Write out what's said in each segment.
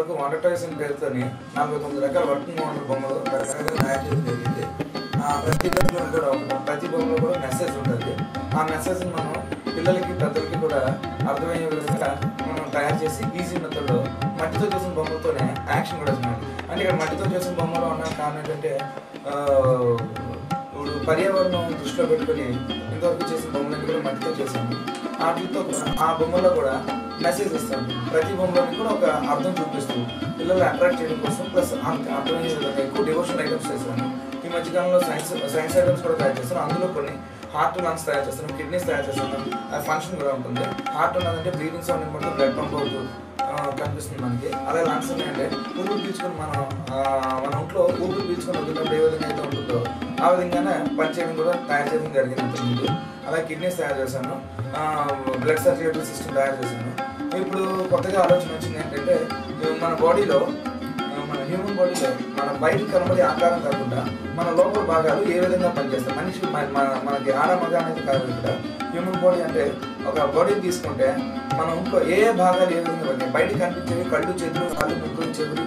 వరకు wonder toys అని పేరుతోని 49 రకాల వర్కింగ్ మోడల్ బొమ్మలు రకరకాలుగా తయారు చేయడం జరిగింది. ప్రతి బొమ్మలో కూడా మెసేజ్ ఉంటుంది. ఆ మెసేజ్ మనం పిల్లలకి పెద్దలకి కూడా అర్థమయ్యే విధంగా మనం తయారు చేసి ఈజీ మెథడ్లో మట్టితో చేసిన బొమ్మలతోనే యాక్షన్ కూడా చేయాలి. అంటే ఇక్కడ మట్టితో చేసిన బొమ్మలో ఉన్న కారణం ఏంటంటే ఇప్పుడు పర్యావరణం దృష్టిలో పెట్టుకుని ఇంతవరకు చేసిన బొమ్మలన్నీ కూడా మట్టితో చేశాము. వాటితో ఆ బొమ్మలో కూడా మెసేజ్ ఇస్తాను. ప్రతి బొమ్మలోని కూడా ఒక అర్థం చూపిస్తూ పిల్లలు అట్రాక్ట్ చేయడం కోసం ప్లస్ అర్థమయ్యే విధంగా ఎక్కువ డివోషనల్ ఐటమ్స్ చేస్తాను. ఈ మధ్యకాలంలో సైన్స్ ఐటమ్స్ కూడా తయారు చేస్తాను. అందులో కొన్ని హార్ట్ లంగ్స్ తయారు చేస్తాను, కిడ్నీస్ తయారు చేస్తాను. అది ఫంక్షన్ కూడా ఉంటుంది. హార్ట్ ఉన్నదంటే బ్రీతింగ్ సౌండ్ బట్టి బ్లడ్ పంప్ అవుతూ కనిపిస్తుంది మనకి. అదే లంగ్స్ ఉన్నాయంటే ఊపిరి పీల్చుకొని మన ఒంట్లో ఊపిరి పీల్చుకొని వదిలినప్పుడు ఏ విధంగా అయితే ఉంటుందో ఆ విధంగానే పనిచేయడం కూడా తయారు చేయడం జరిగింది ఇంతకుముందు. అలాగే కిడ్నీస్ తయారు చేశాను, బ్లడ్ సర్క్యులేటరీ సిస్టమ్ తయారు చేశాను. ఇప్పుడు కొత్తగా ఆలోచన వచ్చింది ఏంటంటే మన బాడీలో మన హ్యూమన్ బాడీలో మన బయట కనబడే ఆకారం కాకుండా మన లోపల భాగాలు ఏ విధంగా పనిచేస్తాయి. మనిషి మనకి ఆడ మగ అనేది కాదు. ఇక్కడ హ్యూమన్ బాడీ అంటే ఒక బాడీని తీసుకుంటే మన ఒంట్లో ఏ భాగాలు ఏ విధంగా పడతాయి. బయట కనిపించేవి కళ్ళు, చేతులు, కాళ్ళు, ముక్కులు, చెవులు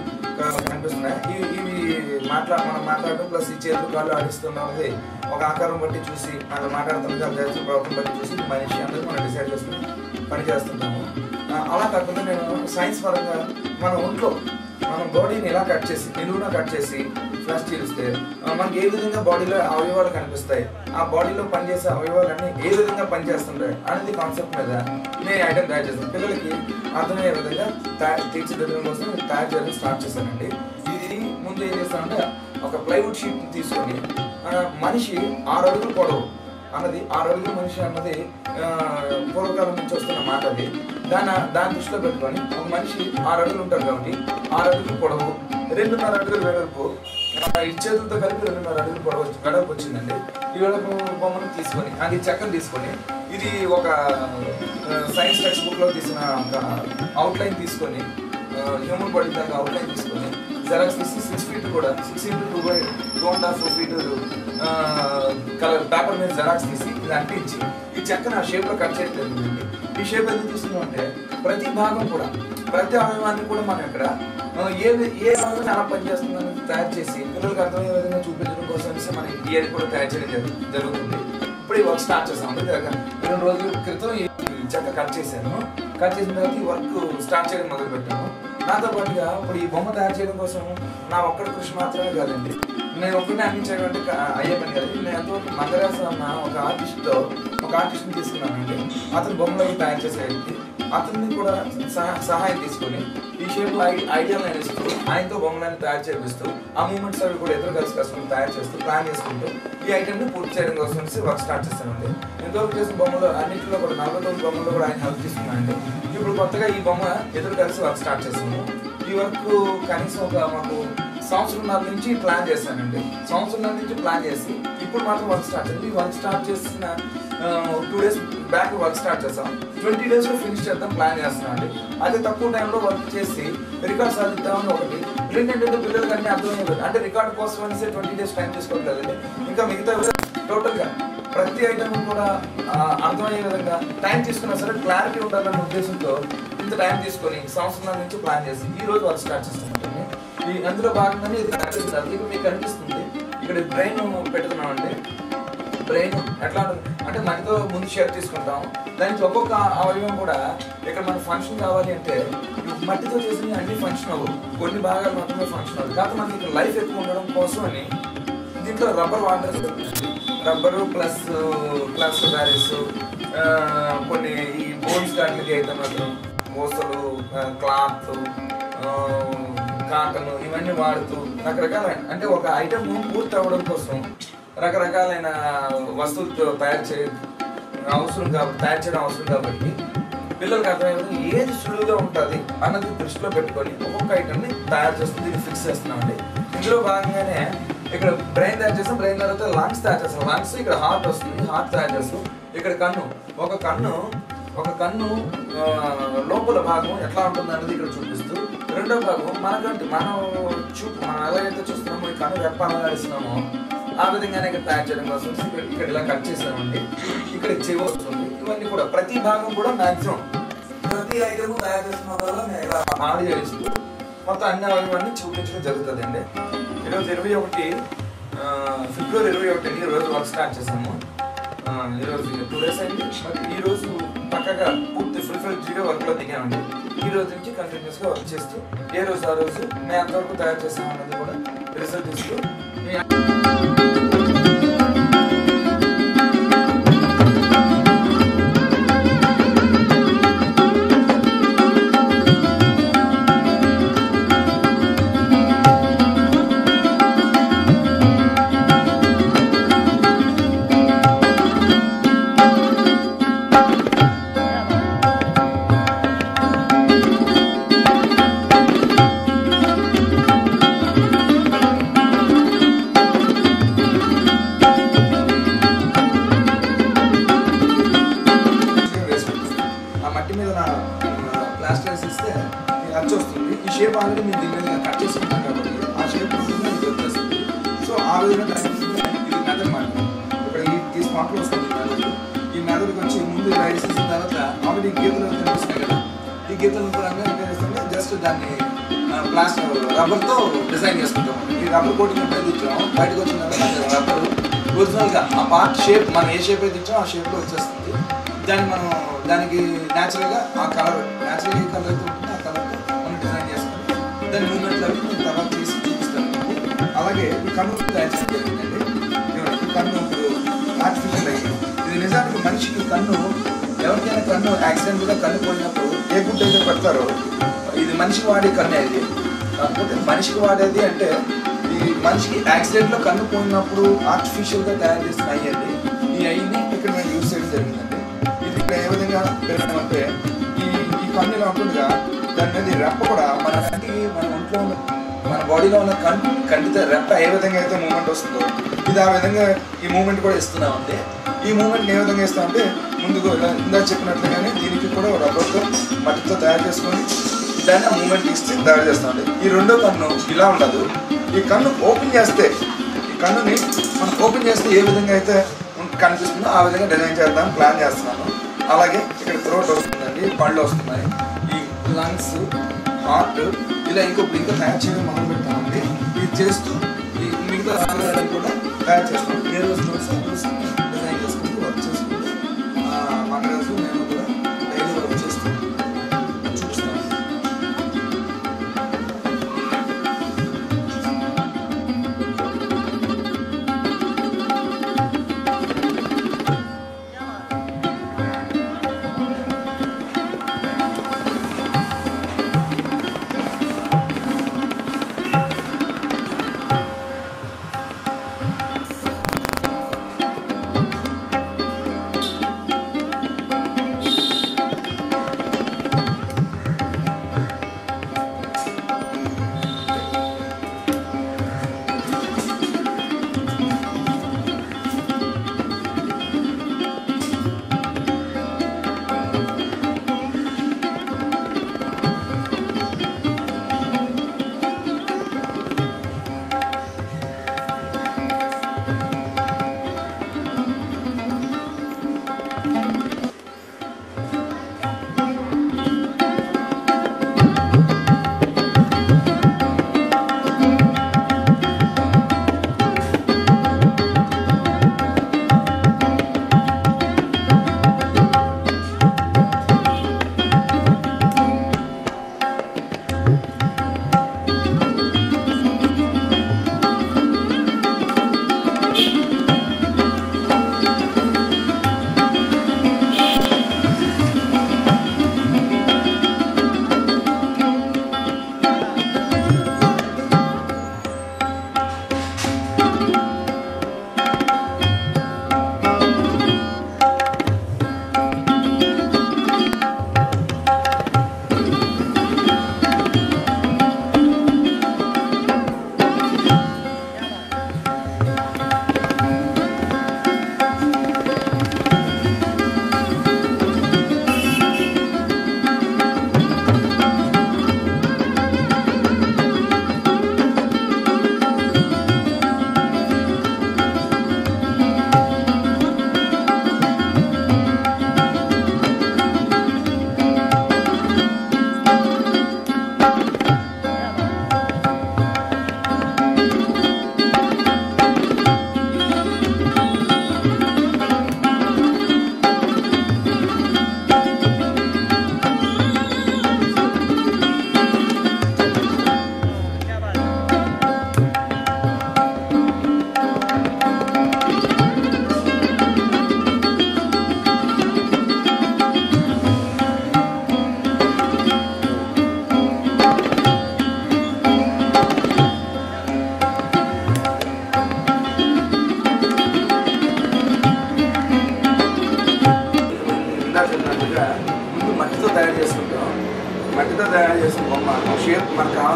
కనిపిస్తున్నాయి. ఇవి మనం మాట్లాడడం ప్లస్ ఈ చేతులు కాళ్ళు ఆడిస్తున్నది ఒక ఆకారం బట్టి చూసి మనం మాట్లాడుతున్న చేస్తున్న ప్రవర్తన బట్టి చూసి మనిషి అనేది మనం డిసైడ్ చేసుకుని పని చేస్తుంటాము. అలా కాకుండా నేను సైన్స్ పరంగా మన ఒంట్లో మనం బాడీని ఇలా కట్ చేసి నిలువున కట్ చేసి ఫ్లాష్ చీలిస్తే మనకి ఏ విధంగా బాడీలో అవయవాలు కనిపిస్తాయి, ఆ బాడీలో పనిచేసే అవయవాలన్నీ ఏ విధంగా పనిచేస్తుంటాయి అనేది కాన్సెప్ట్ మీద నేను ఐటమ్ తయారు చేస్తాను. పిల్లలకి అర్థమయ్యే విధంగా తీర్చిదిద్దడం కోసం తయారు చేయడం స్టార్ట్ చేశానండి. ఇది ముందు ఏం చేస్తానంటే ఒక ప్లైవుడ్ షీట్ తీసుకొని మనిషి 6 అడుగులు పొడవు అన్నది 6 అడుగుల మనిషి అన్నది పూర్వకాలం నుంచి వస్తున్న మాట. అది దాన్ని దృష్టిలో పెట్టుకొని ఒక మనిషి 6 అడుగులు ఉంటారు కాబట్టి 6 అడుగులు పొడవు, 2.5 అడుగులు వెడల్పు, ఈ చేతులతో కలిపి 2.5 అడుగులు పొడవు వెడల్పు వచ్చిందండి. ఈ వెడల్పు బొమ్మను తీసుకొని అది చెక్కను తీసుకొని ఇది ఒక సైన్స్ టెక్స్ట్ బుక్లో తీసిన ఒక అవుట్లైన్ తీసుకొని హ్యూమన్ బాడీ దాకా అవుట్లైన్ తీసుకొని జెరాక్స్ తీసి 6 ఫీట్ కూడా 6 into 2.5 ఫీట్ కలర్ పేపర్ మీద జెరాక్స్ తీసి ఇది అంటించి ఈ చెక్కను ఆ షేప్లో కట్ చేయడం జరుగుతుంది. ఈ షేప్ ఎందుకు తీసుకున్నాం అంటే ప్రతి భాగం కూడా ప్రతి అవయవాన్ని కూడా మనం ఇక్కడ ఏ అవయవం ఎలా పనిచేస్తుందని తయారు చేసి పిల్లలకు అర్థమయ్యే విధంగా చూపించడం కోసం మనం ఇయర్ కూడా తయారు చేయడం జరుగుతుంది. ఇప్పుడు ఈ వర్క్ స్టార్ట్ చేసాం. 2 రోజుల క్రితం ఈ చెక్క కట్ చేశాను. కట్ చేసిన తర్వాత ఈ వర్క్ స్టార్ట్ చేయడం మొదలు పెట్టాము. నాతో పాటుగా ఇప్పుడు ఈ బొమ్మ తయారు చేయడం కోసం నా ఒక్కడి కృషి మాత్రమే కాదండి, నేను ఒక్కడిని అందించడం అంటే అయ్యే పని కాదు. నేను ఎంతవరకు మద్రాసు అన్న ఒక ఆర్టిస్ట్ని తీసుకున్నానండి. అతను బొమ్మలకి తయారు చేసేది అతన్ని కూడా సహాయం తీసుకొని ఈ షేప్లో ఐడియాలను ఇస్తూ ఆయనతో బొమ్మలని తయారు చేపిస్తూ ఆ మూమెంట్స్ అవి కూడా ఎదురు కలిసి కష్టం తయారు చేస్తూ ప్లాన్ చేసుకుంటూ ఈ ఐటెంని పూర్తి చేయడం కోసం వర్క్ స్టార్ట్ చేస్తానండి. ఎంతవరకు చేసిన బొమ్మలు అన్నింటిలో కూడా 49 బొమ్మల్లో కూడా ఆయన హెల్ప్ తీసుకున్నానండి. ఇప్పుడు కొత్తగా ఈ బొమ్మ ఎదురు కలిసి వర్క్ స్టార్ట్ చేస్తాము. ఈ వర్క్ కనీసం మాకు సంవత్సరంన్నర నుంచి ప్లాన్ చేశానండి. సంవత్సరంన్నర నుంచి ప్లాన్ చేసి ఇప్పుడు మాత్రం వర్క్ స్టార్ట్ చేయండి. ఈ వర్క్ స్టార్ట్ చేసిన 2 days బ్యాక్ వర్క్ స్టార్ట్ చేస్తాం. 20 daysలో ఫినిష్ చేద్దాం ప్లాన్ చేస్తున్నాం అండి. అదే తక్కువ టైంలో వర్క్ చేసి రికార్డ్ సాధిద్దామని ఒకటి. రెండేంటంటే పిల్లలకి అన్నీ అర్థమయ్యేది. అంటే రికార్డ్ కోసం అనేసి 20 days టైం తీసుకోవట్లేదండి. ఇంకా మిగతా టోటల్గా ప్రతి ఐటమ్ కూడా అర్థమయ్యే విధంగా టైం తీసుకున్నా సరే క్లారిటీ ఉండాలన్న ఉద్దేశంతో ఇంత టైం తీసుకొని సంవత్సరం నుంచి ప్లాన్ చేసి ఈ రోజు వర్క్ స్టార్ట్ చేస్తామండి. అందులో భాగంగానే ఇది కనిపిస్తుంది. ఇది మీకు కనిపిస్తుంది. ఇక్కడ బ్రెయిన్ పెడుతున్నామండి. బ్రెయిన్ ఎట్లా ఉంటుంది అంటే మట్టితో ముందు షేప్ తీసుకుంటాం. దానికి ఒక్కొక్క అవయవం కూడా ఇక్కడ మనకు ఫంక్షన్ కావాలి అంటే మట్టితో చేసిన అన్ని ఫంక్షన్ అవ్వవు, కొన్ని భాగాలు మాత్రమే ఫంక్షన్ అవ్వదు. కాకపోతే మనకి ఇక్కడ లైఫ్ ఎక్కువ ఉండడం కోసం అని దీంట్లో రబ్బర్ వాటర్ రబ్బరు ప్లస్ బ్యారెస్ కొన్ని ఈ బోన్స్ గార్డ్లకి అయితే మాత్రం మోసలు, క్లాత్, కాటన్ ఇవన్నీ వాడుతూ రకరకాలైన అంటే ఒక ఐటమ్ పూర్తి అవ్వడం కోసం రకరకాలైన వస్తువులతో తయారు చేయడం అవసరం కాబట్టి పిల్లలకు అర్థమైనది ఏది సులువుగా ఉంటుంది అన్నది దృష్టిలో పెట్టుకొని ఒక్కొక్క ఐటమ్ని తయారు చేస్తుంది ఫిక్స్ చేస్తున్నామండి. ఇందులో భాగంగానే ఇక్కడ బ్రెయిన్ తయారు చేస్తాం. బ్రెయిన్ తర్వాత లంగ్స్ తయారు చేస్తాం. లంగ్స్ ఇక్కడ హార్ట్ వస్తుంది. హార్ట్ తయారు చేస్తాం. ఇక్కడ కన్ను ఒక కన్ను లోపల భాగం ఎట్లా ఉంటుంది అన్నది ఇక్కడ చూపిస్తూ రెండో భాగం మనకంటే మనం ఎలాగైతే చూస్తున్నామో ఈ కన్ను రెప్ప అలగాడిస్తున్నామో ఆ విధంగానే ఇక్కడ తయారు చేయడం కోసం ఇక్కడ ఇలా కట్ చేసామండి. ఇక్కడ చెవి వస్తుంది. ఇవన్నీ కూడా ప్రతి భాగం కూడా మ్యాక్సిమం ప్రతి ఐటమ్ తయారు చేసిన వల్ల నేను ఇలా మాడి చేస్తూ మొత్తం అన్ని అవయవాన్ని చూపించడం జరుగుతుందండి. ఈరోజు 21 ఫిబ్రవరి 21 ఈరోజు వర్క్ స్టార్ట్ చేసాము. ఈరోజు 2 days అయింది. బట్ ఈరోజు పక్కగా పూర్తి ఫుల్ఫిల్గా వర్క్లో దిగామండి. ఈ రోజు నుంచి కంటిన్యూస్గా వర్క్ చేస్తూ ఏ రోజు ఆ రోజు మేము ఎంతవరకు తయారు చేస్తాం అన్నది కూడా రిజల్ట్ ఇస్తూ ప్లాస్టర్ వేసిస్తే అచ్చు వస్తుంది. ఈ షేప్ ఆల్రెడీ మేము దీని మీద కట్ చేసుకుంటాం కాబట్టి ఆ షేప్ ఉంటుంది, ఇది వచ్చేస్తుంది. సో ఆ విధంగా ఇది మెదడు మాట ఇక్కడ ఈ స్పాట్లో వస్తుంది మెదడు. ఈ మెదడుకి వచ్చి ముందు రైడ్ చేసిన తర్వాత ఆల్రెడీ గీతలు కనిపిస్తున్నాయి కదా, ఈ గీతల పరంగా ఏం చేస్తుంటే జస్ట్ దాన్ని ప్లాస్టర్ రబ్బర్తో డిజైన్ చేసుకుంటాం. ఈ రబ్బర్ కోటింగ్ ఎప్పుడైతే ఇచ్చాం బయటకు వచ్చిన తర్వాత రబ్బర్ ఒరిజినల్గా ఆ పార్ట్ షేప్ మనం ఏ షేప్ అయితే ఇచ్చామో ఆ షేప్లో వచ్చేస్తుంది. దాన్ని మనం దానికి న్యాచురల్గా ఆ కలర్ న్యాచురల్గా ఏ కలర్ అయితే ఉంటుందో ఆ కలర్తో మనం డిజైన్ చేసుకుని దాని మూమెంట్లో నేను తర్వాత తీసి చూపిస్తాను. అలాగే ఈ కన్ను తయారు చేయడం జరిగిందండి. ఈ కన్ను ఇప్పుడు ఆర్టిఫిషియల్ అయ్యి ఇది నిజానికి మనిషికి కన్ను ఎవరికైనా కన్ను యాక్సిడెంట్గా కన్ను పోయినప్పుడు ఏ గుడ్డ అయితే పెడతారో ఇది మనిషికి వాడే కన్ను అది. కాకపోతే మనిషికి వాడేది అంటే ఈ మనిషికి యాక్సిడెంట్లో కన్ను పోయినప్పుడు ఆర్టిఫిషియల్గా తయారు చేసిన అయ్యి అండి. ఈ అయ్యిని ఇక్కడ మేము యూజ్ చేయడం జరిగిందండి. ఇది ఇక్కడ ఏ విధంగా పెరగడం ఈ కన్ను కాకుండా దాని మీద ఈ రెప్ప కూడా మన కంటికి మన ఒంట్లో ఉన్న మన బాడీలో ఉన్న కంటితో రెప్ప ఏ విధంగా అయితే మూమెంట్ వస్తుందో ఇది ఆ విధంగా ఈ మూమెంట్ కూడా ఇస్తున్నామండి. ఈ మూమెంట్ ఏ విధంగా ఇస్తామంటే ముందుకు ఇందా చెప్పినట్లుగానే దీనికి కూడా రబ్బర్తో మట్టితో తయారు చేసుకొని దాన్ని ఆ మూమెంట్ ఇస్తే తయారు చేస్తామండి. ఈ రెండో కన్ను ఇలా ఉండదు. ఈ కన్ను ఓపెన్ చేస్తే ఈ కన్నుని మనం ఓపెన్ చేస్తే ఏ విధంగా అయితే కనిపిస్తుందో ఆ విధంగా డిజైన్ చేద్దాం ప్లాన్ చేస్తున్నాను. అలాగే ఇక్కడ థ్రోట్ వస్తుందండి, పళ్ళు వస్తున్నాయి, ఈ లంగ్స్, హార్ట్ ఇలా ఇంకా తయారు చేయడం మొదలు పెట్టామండి. ఇది చేస్తూ ఈ మిగతా ఆర్గాన్ని కూడా తయారు చేస్తాం. ఏ రోజు డిజైన్ చేసుకుంటూ వర్క్ చేసుకుంటూ మన రోజు నేను కూడా డైలీ వర్క్ చేస్తూ చూపిస్తాను.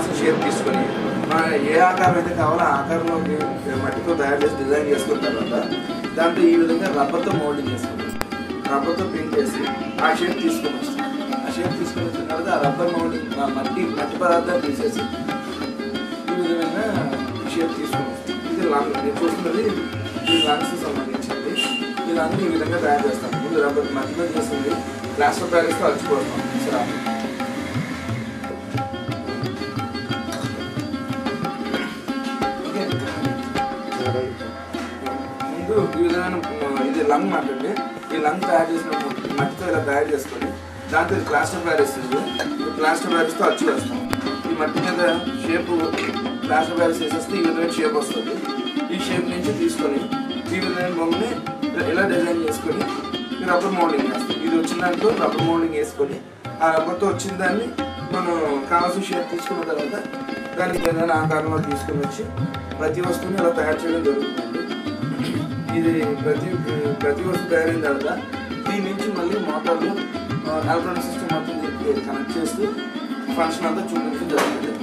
కావాల్సిన షేప్ తీసుకొని మనం ఏ ఆకారం అయితే కావాలో ఆ ఆకారంలో మట్టితో తయారు చేసి డిజైన్ చేసుకున్న తర్వాత దాంతో ఈ విధంగా రబ్బర్తో మోల్డింగ్ చేసుకుంటాం. రబ్బర్తో పెయింట్ చేసి ఆ షేప్ తీసుకొని వస్తాం. ఆ షేప్ తీసుకొని వచ్చిన తర్వాత ఆ రబ్బర్ మోల్డింగ్ మట్టి పదార్థాలు తీసేసి ఈ విధమైన షేప్ తీసుకొని వస్తాం. ఇది లంగ్, నేను చూస్తున్నది ఈ లంగ్స్ సంబంధించింది. ఈ లంగ్ ఈ విధంగా తయారు చేస్తాం. ముందు రబ్బర్ మట్టిలో చేస్తుంది ప్లాస్టర్ ప్యారిస్తో అచ్చుకోవడం. సరే ఈ విధమైన ఇది లంగ్ మాట్లాడి ఈ లంగ్ తయారు చేసిన మట్టితో ఇలా తయారు చేసుకొని దాంతో ప్లాస్టర్ ప్యారిస్ ఈ ప్లాస్టర్ ప్యారిస్తో అచ్చు వేస్తాం. ఈ మట్టి మీద షేప్ ప్లాస్టర్ ప్యారిస్ వేసేస్తే ఈ విధమైన షేప్ వస్తుంది. ఈ షేప్ నుంచి తీసుకొని ఈ విధమైన బొమ్మని ఇలా డిజైన్ చేసుకొని రబ్బర్ మోల్డింగ్ వేస్తాం. ఇది వచ్చిన దాంట్లో రబ్బర్ మోల్డింగ్ వేసుకొని ఆ రబ్బర్తో వచ్చిన దాన్ని మనం కావాల్సిన షేప్ తీసుకున్న తర్వాత దానికి ఏదైనా ఆకారంలో తీసుకొని వచ్చి ప్రతి వస్తువుని ఇలా తయారు చేయడం జరుగుతుంది. ఇది ప్రతి వస్తువు తయారైన తర్వాత దీని నుంచి మళ్ళీ మోటార్లు ఎలక్ట్రానిక్ సిస్టమ్ మొత్తం కనెక్ట్ చేస్తూ ఫంక్షన్ అంతా చూపించడం జరుగుతుంది.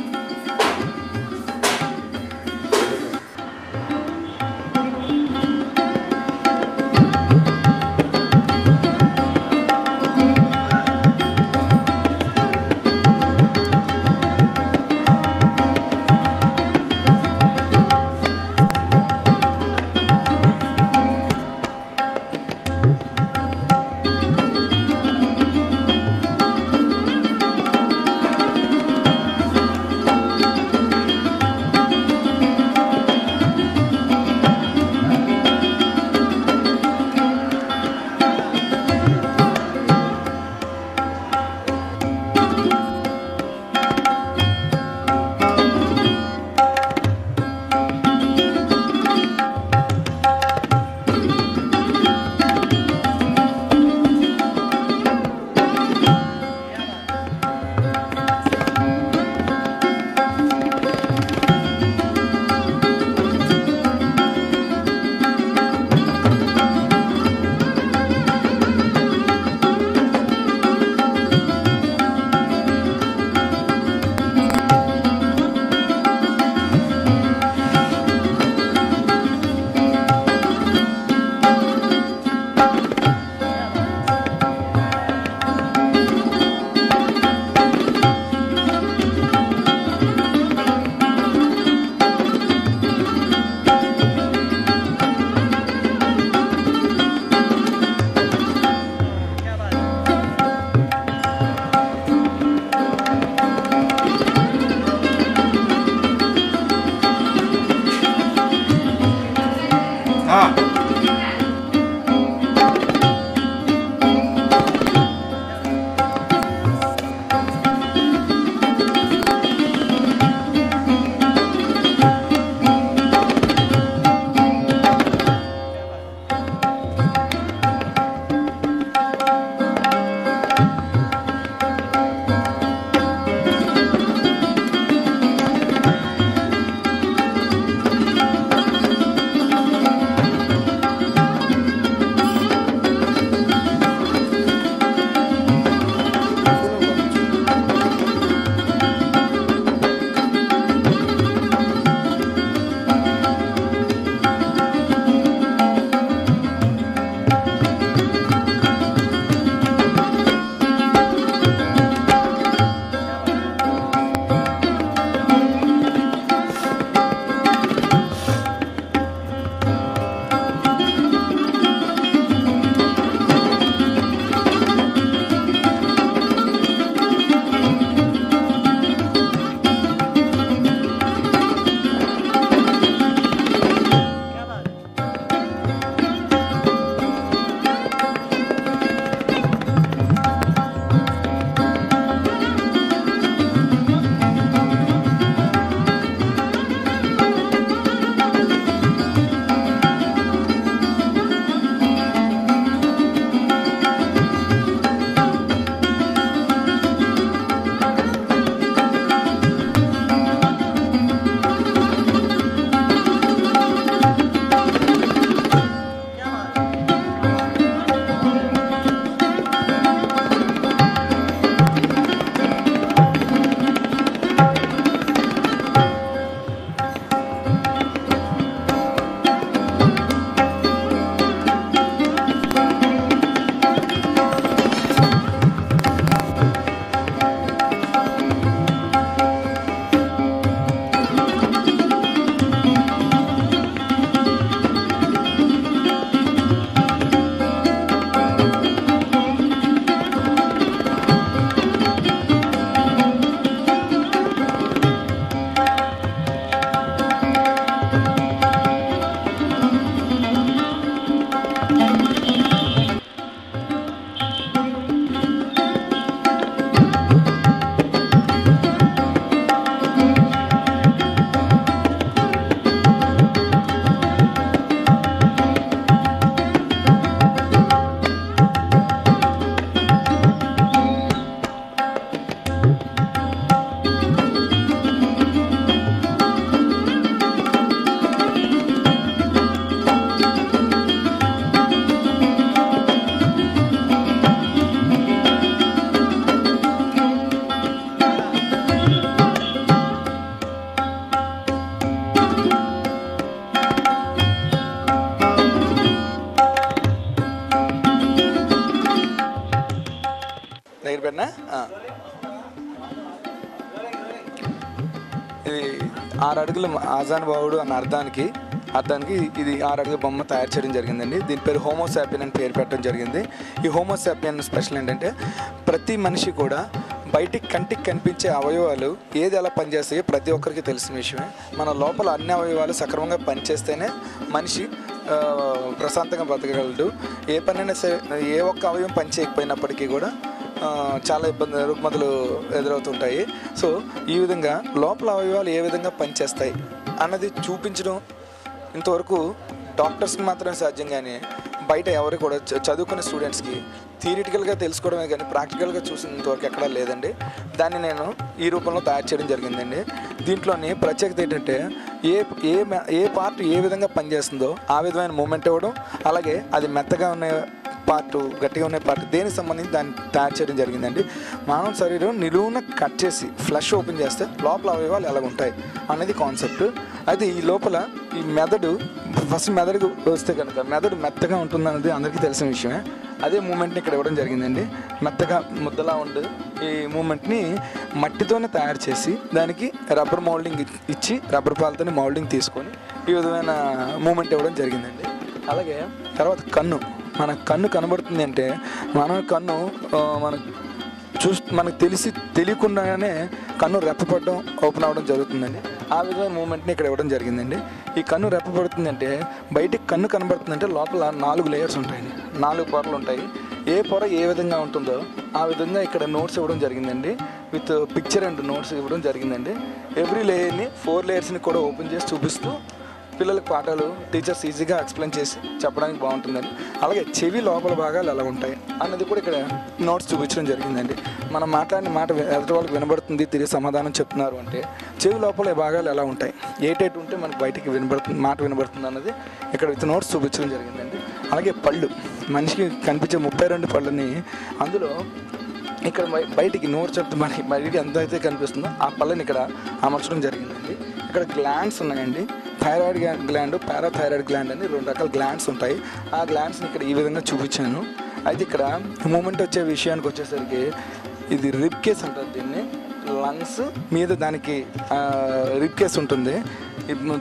ఇది 6 అడుగుల ఆజానుభావుడు అన్న అర్థానికి ఇది 6 అడుగుల బొమ్మ తయారు చేయడం జరిగిందండి. దీని పేరు హోమోసాపియన్ అని పేరు పెట్టడం జరిగింది. ఈ హోమోసాపియన్ స్పెషల్ ఏంటంటే ప్రతి మనిషి కూడా బయటికి కంటికి కనిపించే అవయవాలు ఏది ఎలా పనిచేస్తాయో ప్రతి ఒక్కరికి తెలిసిన విషయమే. మన లోపల అన్ని అవయవాలు సక్రమంగా పనిచేస్తేనే మనిషి ప్రశాంతంగా బతకగలడు. ఏ పనైనా ఏ ఒక్క అవయవం పని చేయకపోయినప్పటికీ కూడా చాలా రుగ్మతలు ఎదురవుతుంటాయి. సో ఈ విధంగా లోపల అవయవాలు ఏ విధంగా పనిచేస్తాయి అన్నది చూపించడం ఇంతవరకు డాక్టర్స్కి మాత్రమే సాధ్యం, కానీ బయట ఎవరు కూడా చదువుకునే స్టూడెంట్స్కి థియరిటికల్గా తెలుసుకోవడమే కానీ ప్రాక్టికల్గా చూసినంతవరకు ఎక్కడా లేదండి. దాన్ని నేను ఈ రూపంలో తయారు చేయడం జరిగిందండి. దీంట్లోని ప్రత్యేకత ఏంటంటే ఏ పార్ట్ ఏ విధంగా పనిచేస్తుందో ఆ విధమైన మూమెంట్ ఇవ్వడం, అలాగే అది మెత్తగా ఉన్న పార్ట్ గట్టిగా ఉన్న పార్ట్ దేనికి సంబంధించి దాన్ని తయారు చేయడం జరిగిందండి. మానవ శరీరం నిలువున కట్ చేసి ఫ్లష్ ఓపెన్ చేస్తే లోపల అవయవాలు ఎలా ఉంటాయి అనేది కాన్సెప్ట్. అయితే ఈ లోపల ఈ మెదడు మెదడుకు వస్తే కనుక మెదడు మెత్తగా ఉంటుందన్నది అందరికీ తెలిసిన విషయమే. అదే మూమెంట్ని ఇక్కడ ఇవ్వడం జరిగిందండి. మెత్తగా ముద్దలా ఉండే ఈ మూమెంట్ని మట్టితోనే తయారు చేసి దానికి రబ్బర్ మౌల్డింగ్ ఇచ్చి రబ్బర్ పాలతోనే మౌల్డింగ్ తీసుకొని ఈ విధమైన మూమెంట్ ఇవ్వడం జరిగిందండి. అలాగే తర్వాత మన కన్ను కనబడుతుంది అంటే మన కన్ను మనకు తెలియకుండానే కన్ను రెప్పపడడం ఓపెన్ అవ్వడం జరుగుతుందండి. ఆ విధమైన మూమెంట్ని ఇక్కడ ఇవ్వడం జరిగిందండి. ఈ కన్ను రెప్పపడుతుందంటే బయటికి కన్ను కనబడుతుందంటే లోపల 4 లేయర్స్ ఉంటాయండి, 4 పొరలు ఉంటాయి. ఏ పొర ఏ విధంగా ఉంటుందో ఆ విధంగా ఇక్కడ నోట్స్ ఇవ్వడం జరిగిందండి. విత్ పిక్చర్ అండ్ నోట్స్ ఇవ్వడం జరిగిందండి. ఎవ్రీ లేయర్ని 4 లేయర్స్ని కూడా ఓపెన్ చేసి చూపిస్తూ పిల్లలకు పాఠాలు టీచర్స్ ఈజీగా ఎక్స్ప్లెయిన్ చేసి చెప్పడానికి బాగుంటుందండి. అలాగే చెవి లోపల భాగాలు ఎలా ఉంటాయి అన్నది కూడా ఇక్కడ నోట్స్ చూపించడం జరిగిందండి. మనం మాట్లాడిన మాట ఎదుటి వాళ్ళకి వినబడుతుంది, తిరిగి సమాధానం చెప్తున్నారు అంటే చెవి లోపల భాగాలు ఎలా ఉంటాయి, ఏటేటు ఉంటే మనకు బయటికి మాట వినబడుతుంది అన్నది ఇక్కడ విత్ నోట్స్ చూపించడం జరిగిందండి. అలాగే పళ్ళు, మనిషికి కనిపించే 32 పళ్ళని అందులో ఇక్కడ బయటికి నోరు చెప్తే బయటికి ఎంత అయితే కనిపిస్తుందో ఆ పళ్ళని ఇక్కడ అమర్చడం జరిగిందండి. ఇక్కడ గ్లాండ్స్ ఉన్నాయండి. థైరాయిడ్ గ్లాండ్, పారాథైరాయిడ్ గ్లాండ్ అని 2 రకాల గ్లాండ్స్ ఉంటాయి. ఆ గ్లాండ్స్ని ఇక్కడ ఈ విధంగా చూపించాను. అయితే ఇక్కడ మూమెంట్ వచ్చే విషయానికి వచ్చేసరికి ఇది రిబ్ కేస్ అంటారు దీన్ని. లంగ్స్ మీద దానికి రిబ్ కేస్ ఉంటుంది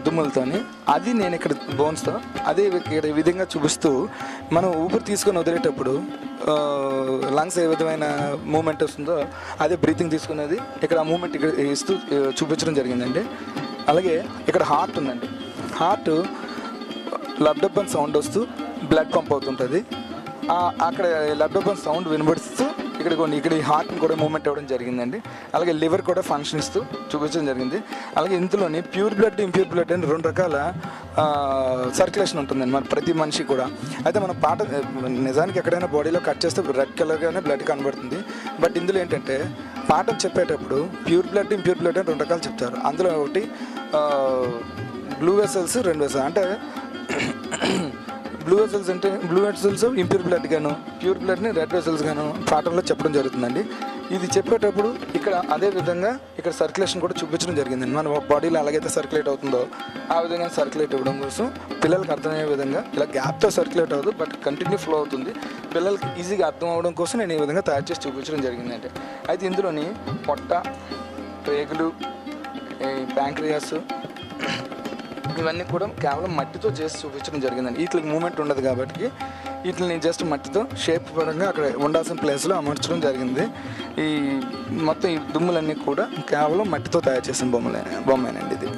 దుమ్ములతోని, అది నేను ఇక్కడ బోన్స్తో అదే ఇక్కడ ఈ విధంగా చూపిస్తూ మనం ఊపిరి తీసుకొని వదిలేటప్పుడు లంగ్స్ ఏ విధమైన మూమెంట్ వస్తుందో అదే బ్రీతింగ్ తీసుకునేది ఇక్కడ ఆ మూమెంట్ ఇక్కడ ఇస్తూ చూపించడం జరిగిందండి. అలాగే ఇక్కడ హార్ట్ ఉందండి. హార్ట్ లబ్డబ్ అని సౌండ్ వస్తూ బ్లడ్ పంప్ అవుతుంటుంది. అక్కడ లబ్డబ్ అని సౌండ్ వినబడుతూ ఇక్కడ ఈ హార్ట్ని కూడా మూమెంట్ అవ్వడం జరిగిందండి. అలాగే లివర్ కూడా ఫంక్షన్ ఇస్తూ చూపించడం జరిగింది. అలాగే ఇందులోని ప్యూర్ బ్లడ్, ఇంప్యూర్ బ్లడ్ అని 2 రకాల సర్క్యులేషన్ ఉంటుందండి మన ప్రతి మనిషి కూడా. అయితే మన నిజానికి ఎక్కడైనా బాడీలో కట్ చేస్తే రెడ్ కలర్గానే బ్లడ్ కనబడుతుంది. బట్ ఇందులో ఏంటంటే పాఠం చెప్పేటప్పుడు ప్యూర్ బ్లడ్, ఇంప్యూర్ బ్లడ్ అని 2 రకాలు చెప్తారు. అందులో ఒకటి బ్లూ వెసల్స్, 2 వెసల్స్ అంటే బ్లూ వెసల్స్ అంటే బ్లూ వెసల్స్ ఇంప్యూర్ బ్లడ్ గాను, ప్యూర్ బ్లడ్ని రెడ్ వెసల్స్ గాను పాఠంలో చెప్పడం జరుగుతుందండి. ఇది చెప్పేటప్పుడు ఇక్కడ అదే విధంగా ఇక్కడ సర్క్యులేషన్ కూడా చూపించడం జరిగిందండి. మన బాడీలో ఎలాగైతే సర్క్యులేట్ అవుతుందో ఆ విధంగా సర్క్యులేట్ ఇవ్వడం కోసం పిల్లలకి అర్థమయ్యే విధంగా ఇలా గ్యాప్తో సర్క్యులేట్ అవుతుంది బట్ కంటిన్యూ ఫ్లో అవుతుంది. పిల్లలకి ఈజీగా అర్థం అవ్వడం కోసం నేను ఈ విధంగా తయారు చేసి చూపించడం జరిగిందండి. అయితే ఇందులోని పొట్ట, పేగులు, ప్యాంక్రియాస్ ఇవన్నీ కూడా కేవలం మట్టితో చేసి చూపించడం జరిగిందండి. వీటికి మూమెంట్ ఉండదు కాబట్టి వీటిని జస్ట్ మట్టితో షేప్ పరంగా అక్కడ ఉండాల్సిన ప్లేస్లో అమర్చడం జరిగింది. ఈ మొత్తం ఈ దుమ్ములన్నీ కూడా కేవలం మట్టితో తయారు చేసిన బొమ్మేనండి ఇది.